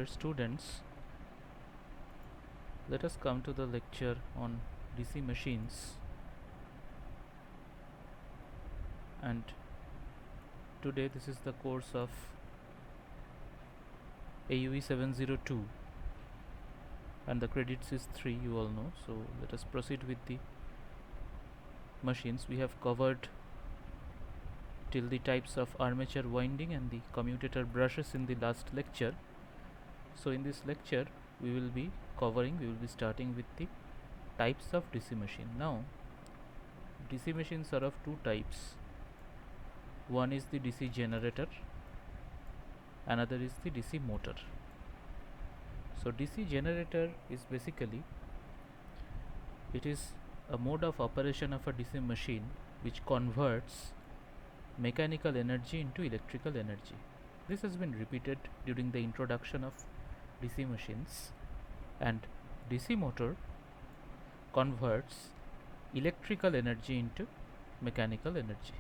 Dear students, let us come to the lecture on DC machines, and today this is the course of AUE 702 and the credits is 3, you all know. So let us proceed with the machines. We have covered till the types of armature winding and the commutator brushes in the last lecture. So in this lecture we will be starting with the types of DC machine. Now DC machines are of two types. One is the DC generator, another is the DC motor. So DC generator is basically, it is a mode of operation of a DC machine which converts mechanical energy into electrical energy. This has been repeated during the introduction of DC machines. And DC motor converts electrical energy into mechanical energy.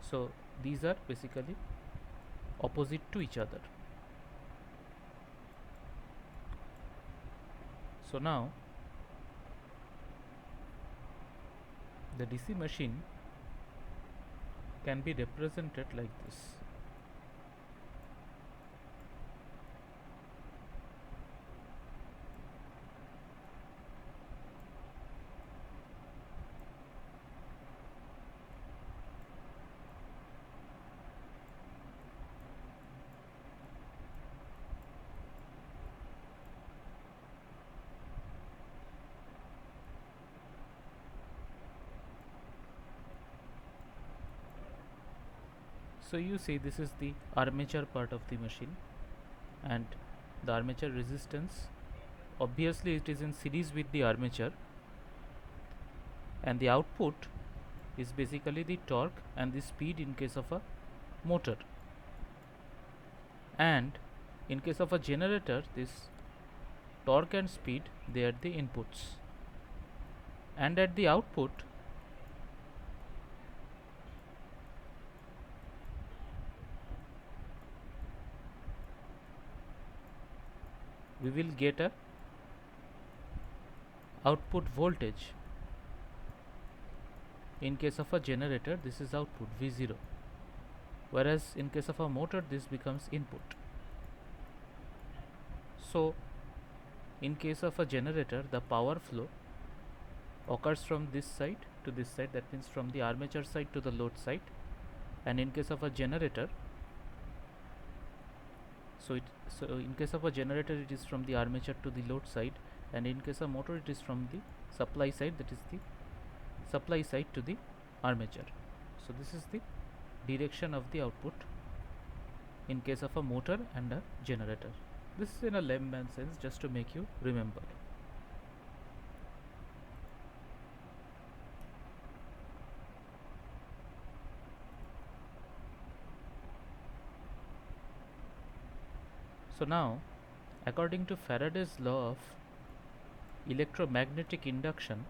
So these are basically opposite to each other. So now the DC machine can be represented like this. So you see, this is the armature part of the machine, and the armature resistance, obviously it is in series with the armature, and the output is basically the torque and the speed in case of a motor, and in case of a generator this torque and speed, they are the inputs, and at the output we will get a output voltage. In case of a generator this is output V0, whereas in case of a motor this becomes input. So in case of a generator the power flow occurs from this side to this side, that means from the armature side to the load side, and in case of a generator, so in case of a generator it is from the armature to the load side, and in case of motor it is from the supply side, that is the supply side to the armature. So this is the direction of the output in case of a motor and a generator. This is in a layman sense, just to make you remember. So now, according to Faraday's law of electromagnetic induction,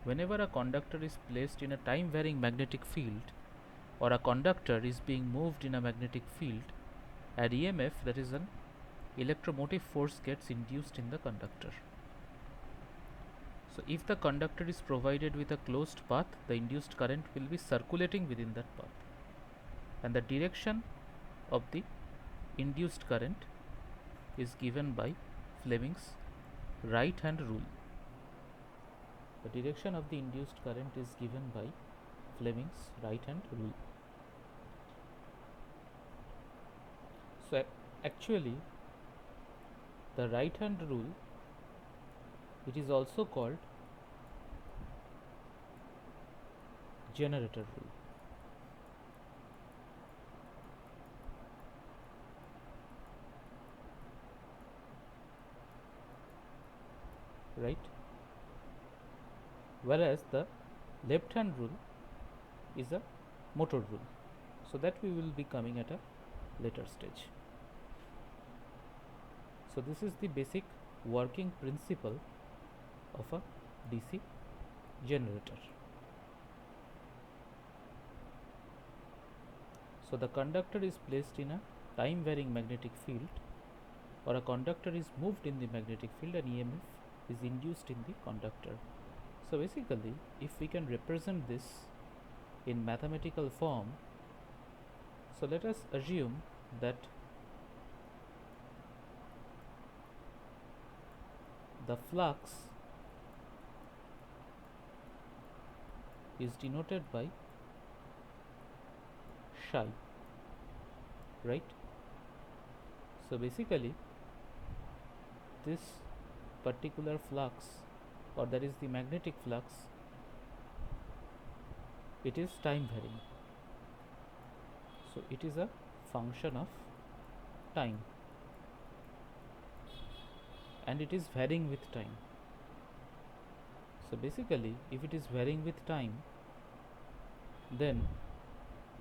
whenever a conductor is placed in a time varying magnetic field, or a conductor is being moved in a magnetic field, an EMF, that is an electromotive force, gets induced in the conductor. So if the conductor is provided with a closed path, the induced current will be circulating within that path, and the direction of the induced current is given by Fleming's right hand rule. The direction of the induced current is given by Fleming's right hand rule. So actually the right hand rule, it is also called generator rule. Right? Whereas the left hand rule is a motor rule. So that we will be coming at a later stage. So this is the basic working principle of a DC generator. So the conductor is placed in a time varying magnetic field, or a conductor is moved in the magnetic field and EMF is induced in the conductor. So basically, if we can represent this in mathematical form, so let us assume that the flux is denoted by psi, right? So basically, this particular flux, or that is the magnetic flux, it is time varying. So it is a function of time, and it is varying with time. So basically, if it is varying with time, then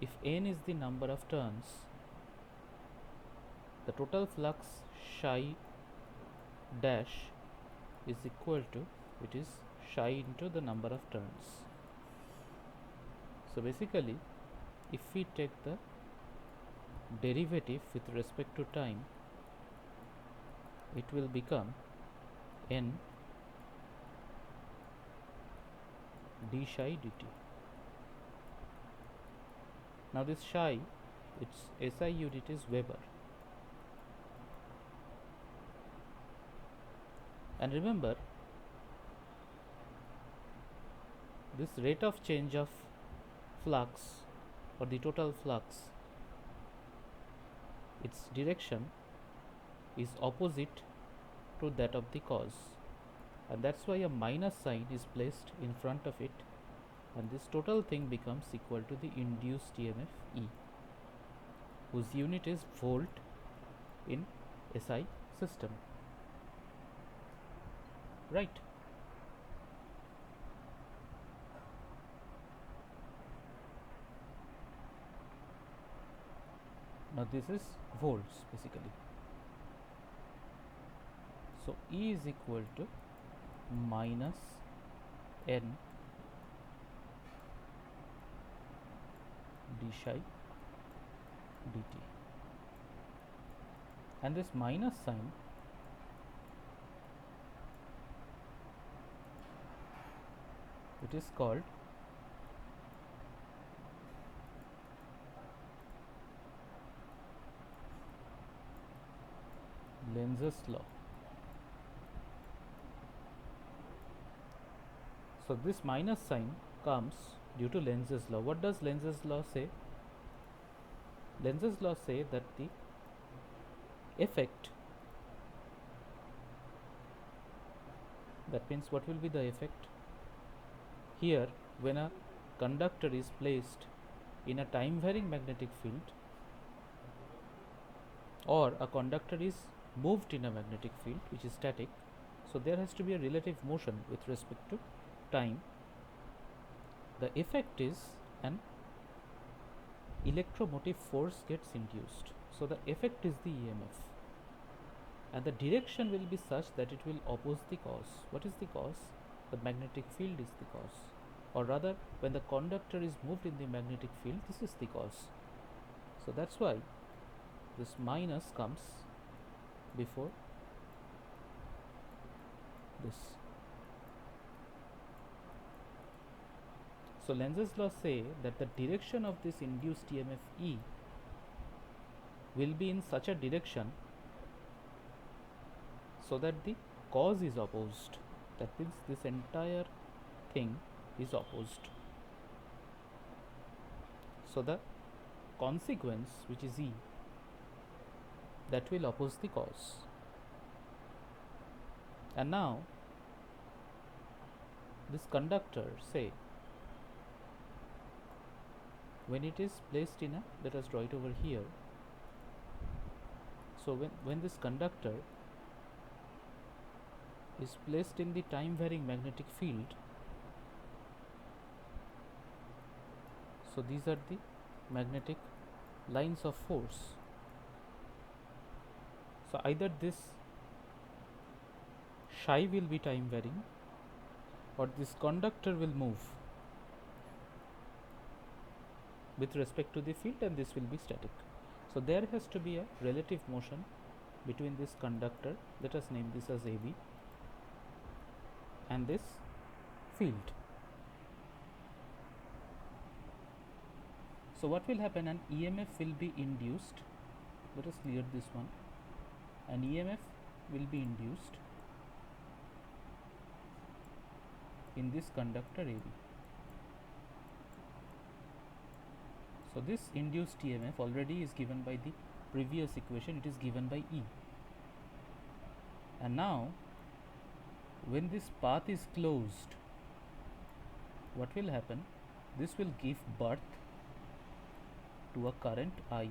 if n is the number of turns, the total flux psi dash is equal to, it is psi into the number of turns. So basically, if we take the derivative with respect to time, it will become n d psi dt. Now this psi, its SI unit is Weber. And remember, this rate of change of flux, or the total flux, its direction is opposite to that of the cause, and that's why a minus sign is placed in front of it, and this total thing becomes equal to the induced EMF E, whose unit is volt in SI system, right? Now this is volts basically. So E is equal to minus n d psi dt, and this minus sign it is called Lenz's law. So this minus sign comes due to Lenz's law. What does Lenz's law say? Lenz's law say that the effect, that means what will be the effect here when a conductor is placed in a time varying magnetic field, or a conductor is moved in a magnetic field which is static. So there has to be a relative motion with respect to time. The effect is an electromotive force gets induced. So the effect is the EMF, and the direction will be such that it will oppose the cause. What is the cause? The magnetic field is the cause, or rather, when the conductor is moved in the magnetic field, this is the cause. So that's why this minus comes before this. So Lenz's law say that the direction of this induced EMF E will be in such a direction so that the cause is opposed. That means this entire thing is opposed. So the consequence, which is E, that will oppose the cause. And now this conductor, say, when it is placed in a, let us draw it over here. So when this conductor is placed in the time varying magnetic field, so these are the magnetic lines of force. So either this psi will be time varying, or this conductor will move. with respect to the field, and this will be static. So there has to be a relative motion between this conductor, let us name this as AB, and this field. So what will happen, an EMF will be induced, let us clear this one, an EMF will be induced in this conductor AB. So this induced EMF already is given by the previous equation, it is given by E. And now when this path is closed, what will happen, this will give birth to a current I.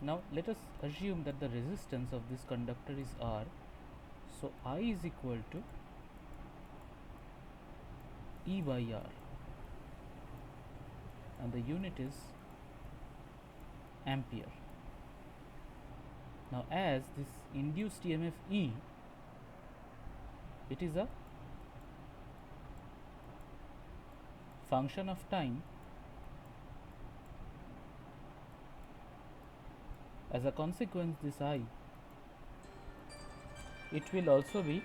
Now let us assume that the resistance of this conductor is R, so I is equal to E by R, and the unit is ampere. Now as this induced EMF E, it is a function of time, as a consequence this I, it will also be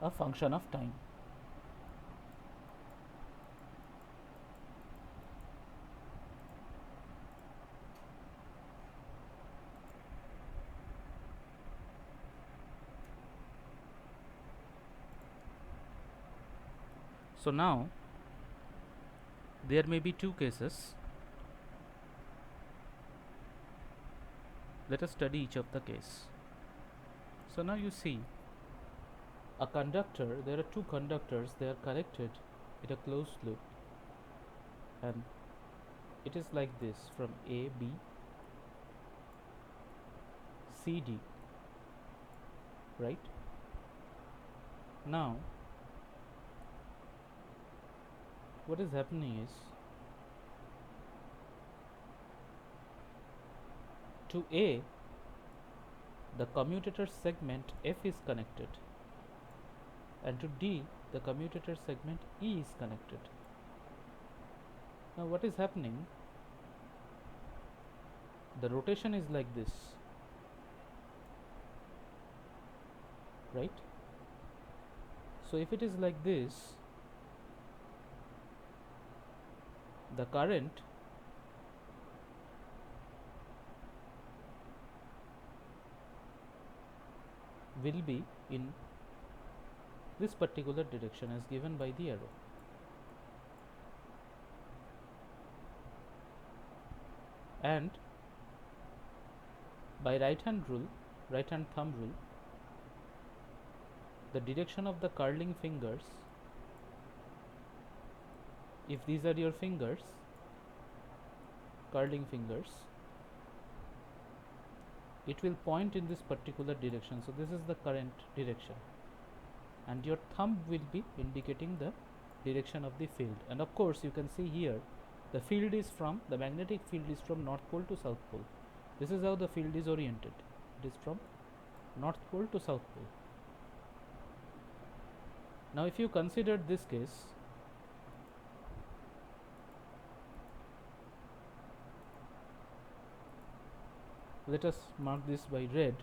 a function of time. So now there may be two cases. Let us study each of the case. So now you see a conductor, there are two conductors, they are connected in a closed loop, and it is like this from A, B, C, D, right? Now what is happening is, to A the commutator segment F is connected, and to D the commutator segment E is connected. Now what is happening, the rotation is like this, right? So if it is like this, the current will be in this particular direction as given by the arrow. And by right hand thumb rule, the direction of the curling fingers, if these are your fingers, curling fingers, it will point in this particular direction. So this is the current direction, and your thumb will be indicating the direction of the field. And of course you can see here the field is from, the magnetic field is from North Pole to South Pole. This is how the field is oriented, it is from North Pole to South Pole. Now if you consider this case, let us mark this by red.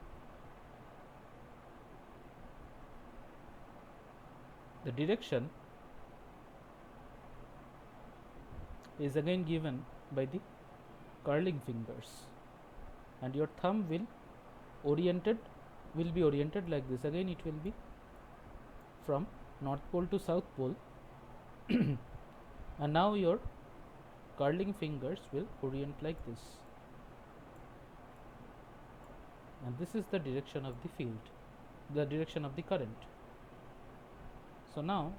The direction is again given by the curling fingers, and your thumb will be oriented like this. Again it will be from North Pole to South Pole and now your curling fingers will orient like this, and this is the direction of the field, the direction of the current. So now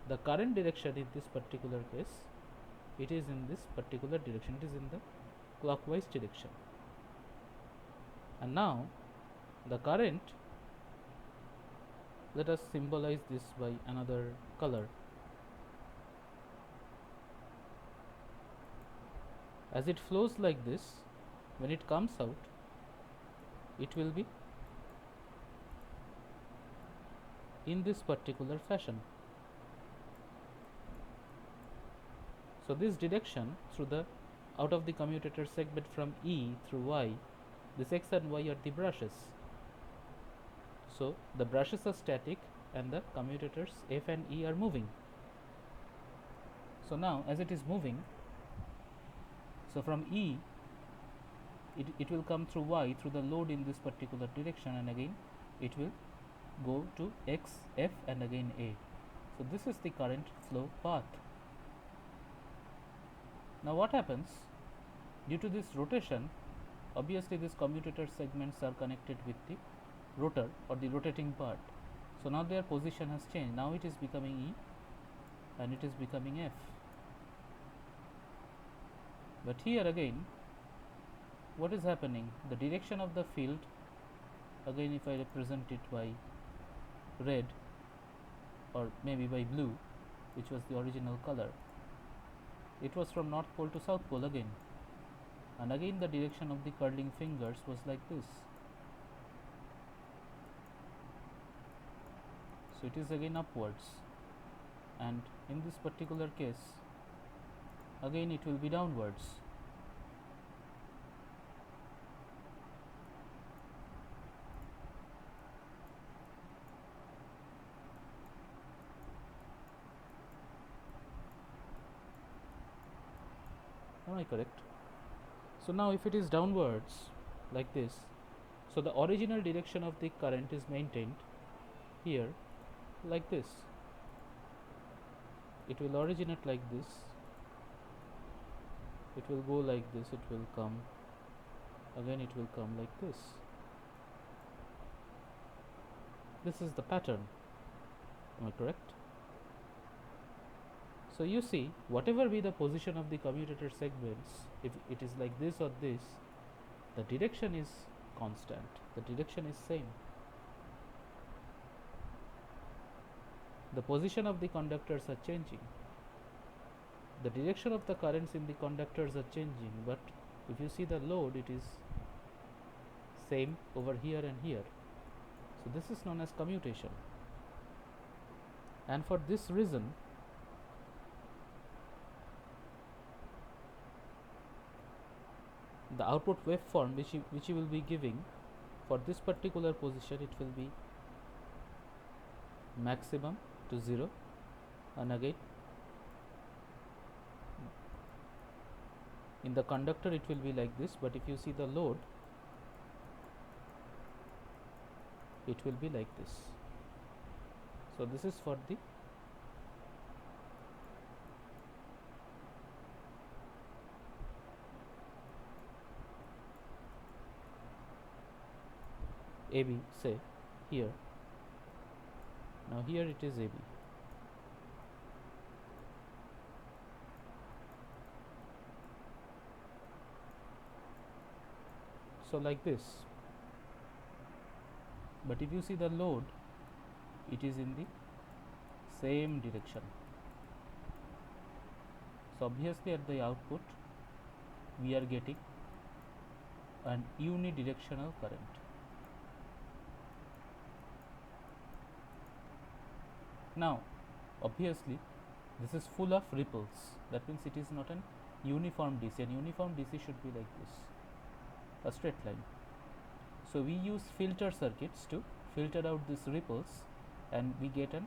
the current direction in this particular case, it is in this particular direction, it is in the clockwise direction. And now the current, let us symbolize this by another color. As it flows like this, when it comes out, it will be in this particular fashion. So this direction through the out of the commutator segment from E through Y, this X and Y are the brushes. So the brushes are static and the commutators F and E are moving. So now as it is moving, so from E it will come through Y through the load in this particular direction, and again it will go to X, F and again A. So this is the current flow path. Now what happens? Due to this rotation, obviously these commutator segments are connected with the rotor or the rotating part. So now their position has changed. Now it is becoming E and it is becoming F. But here again, what is happening? The direction of the field, again if I represent it by red or maybe by blue, which was the original color, it was from north pole to south pole again, and again the direction of the curling fingers was like this. So it is again upwards, and in this particular case again it will be downwards. Am I correct? So now if it is downwards like this, so the original direction of the current is maintained here like this. It will originate like this, it will go like this, it will come, again it will come like this. This is the pattern. Am I correct? So you see, whatever be the position of the commutator segments, if it is like this or this, the direction is constant, the direction is same. The position of the conductors are changing, the direction of the currents in the conductors are changing, but if you see the load, it is same over here and here. So this is known as commutation, and for this reason the output waveform which you will be giving for this particular position, it will be maximum to 0, and again in the conductor it will be like this, but if you see the load, it will be like this. So this is for the AB, say here. Now here it is AB. So like this, but if you see the load, it is in the same direction. So obviously at the output we are getting an unidirectional current. Now obviously this is full of ripples, that means it is not an uniform DC. An uniform DC should be like this, a straight line. So we use filter circuits to filter out these ripples, and we get an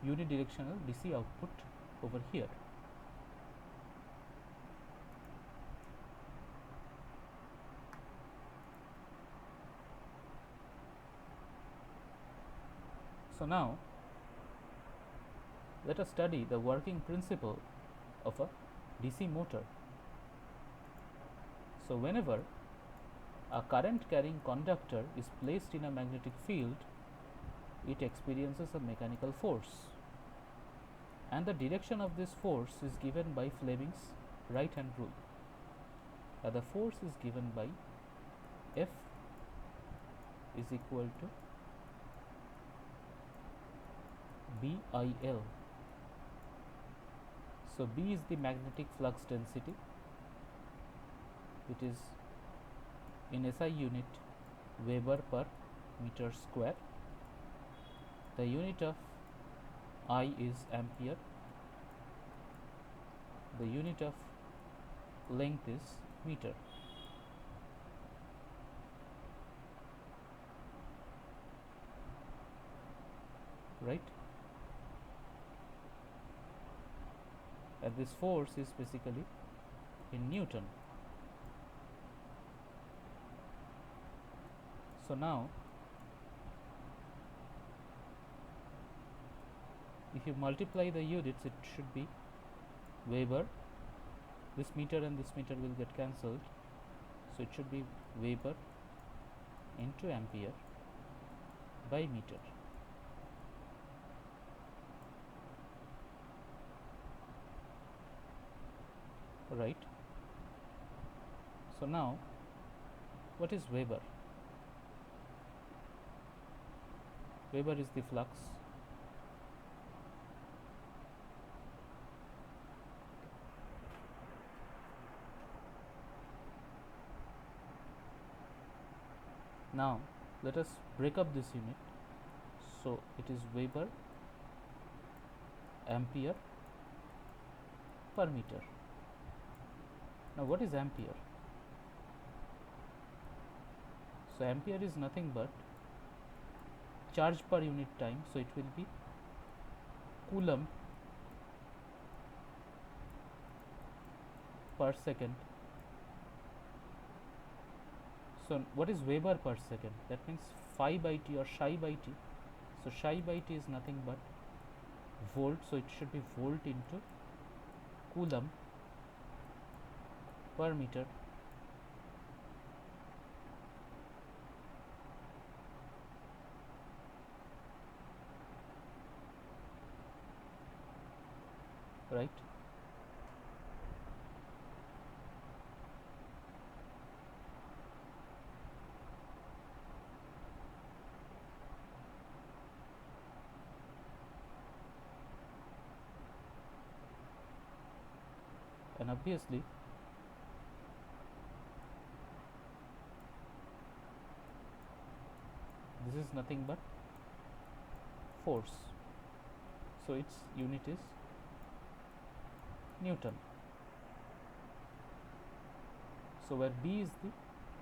unidirectional DC output over here. So now let us study the working principle of a DC motor. So whenever a current carrying conductor is placed in a magnetic field, it experiences a mechanical force, and the direction of this force is given by Fleming's right hand rule. The force is given by F is equal to BIL. So B is the magnetic flux density, it is in SI unit Weber per meter square. The unit of I is ampere. the unit of length is meter. Right? And this force is basically in Newton. So now if you multiply the units, it should be Weber. This meter and this meter will get cancelled, so it should be Weber into ampere by meter. Right? So now what is Weber? Weber is the flux. Now let us break up this unit. So it is Weber ampere per meter. Now what is ampere? So ampere is nothing but charge per unit time, so it will be coulomb per second. So what is Weber per second? That means phi by t or psi by t. So psi by t is nothing but volt, so it should be volt into coulomb per meter. Right? And obviously this is nothing but force, so its unit is Newton. So where B is the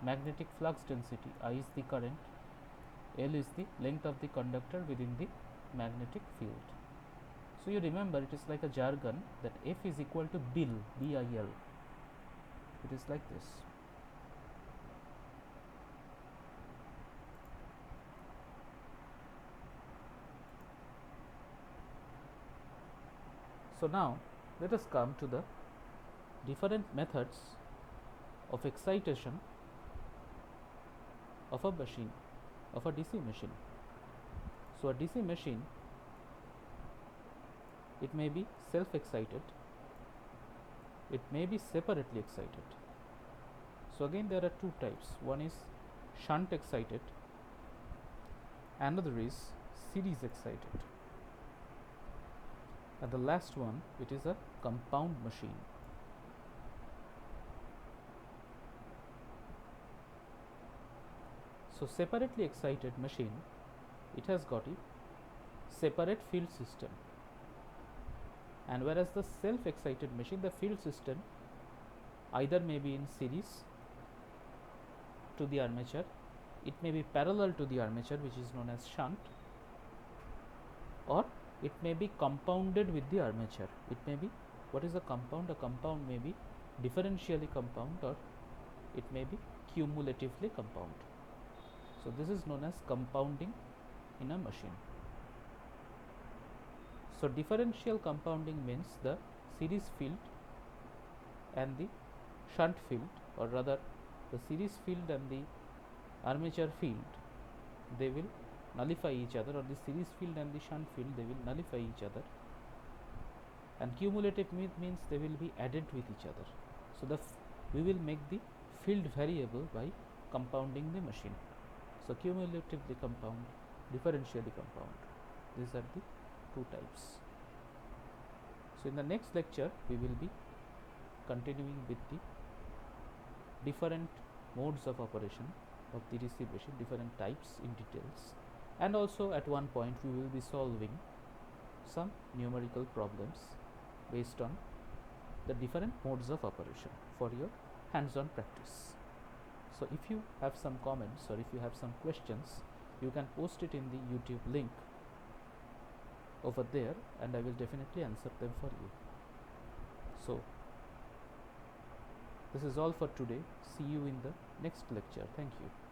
magnetic flux density, I is the current, L is the length of the conductor within the magnetic field. So you remember, it is like a jargon that F is equal to BIL, B-I-L. It is like this. So now let us come to the different methods of excitation of a machine, of a DC machine. So a DC machine, it may be self-excited, it may be separately excited. So again there are two types. One is shunt excited, another is series excited, and the last one, it is a compound machine. So separately excited machine, it has got a separate field system, and whereas the self-excited machine, the field system either may be in series to the armature, it may be parallel to the armature, which is known as shunt, or it may be compounded with the armature. It may be, what is a compound? A compound may be differentially compound, or it may be cumulatively compound. So this is known as compounding in a machine. So differential compounding means the series field and the shunt field, or rather the series field and the armature field, they will nullify each other, or the series field and the shunt field, they will nullify each other, and cumulative means they will be added with each other. So we will make the field variable by compounding the machine. So cumulatively compound, differentially compound, these are the two types. So in the next lecture we will be continuing with the different modes of operation of the DC machine, different types in details, and also at one point we will be solving some numerical problems based on the different modes of operation for your hands-on practice. So if you have some comments or if you have some questions, you can post it in the YouTube link over there, and I will definitely answer them for you. So this is all for today. See you in the next lecture. Thank you.